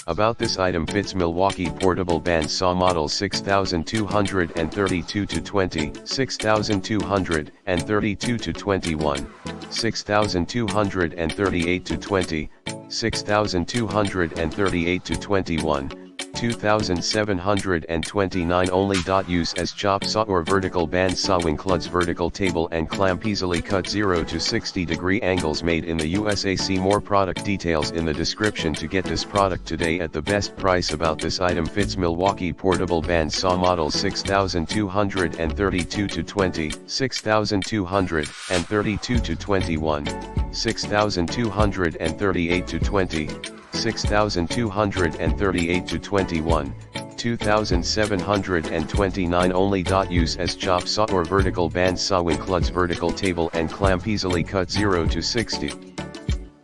About this item fits Milwaukee portable bandsaw model 6232 to 20, 6232 to 21, 6238 to 20, 6238 to 21, 2729 only. Use as chop saw or vertical band saw. Includes vertical table and clamp, easily cut 0 to 60 degree angles, made in the USA. See more product details in the description to get this product today at the best price. About this item fits Milwaukee portable band saw model 6232 to 20, 6232 to 21, 6238 to 20, 6238 to 21, 2729 only. Use as chop saw or vertical band saw. Includes vertical table and clamp, easily cut 0 to 60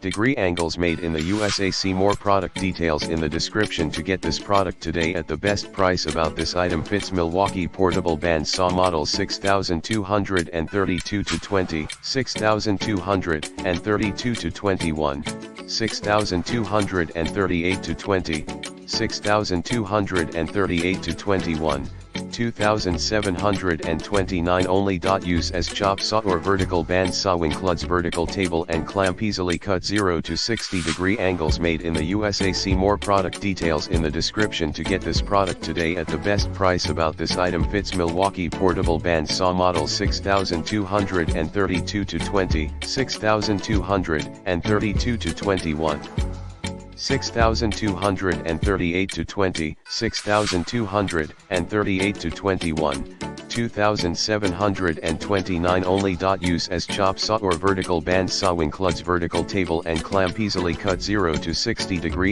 degree angles, made in the USA. See more product details in the description to get this product today at the best price. About this item fits Milwaukee portable band saw model 6232 to 20, 6232 to 21, 6238 to 20, 6238 to 21, 2729 only. Use as chop saw or vertical band saw. Includes vertical table and clamp, easily cut 0 to 60 degree angles, made in the USA. See more product details in the description to get this product today at the best price. About this item fits Milwaukee portable band saw model 6232 to 20, 6232 to 21, 6238 to 20, 6238 to 21, 2729 only. Use as chop saw or vertical band saw. Includes vertical table and clamp, easily cut 0 to 60 degree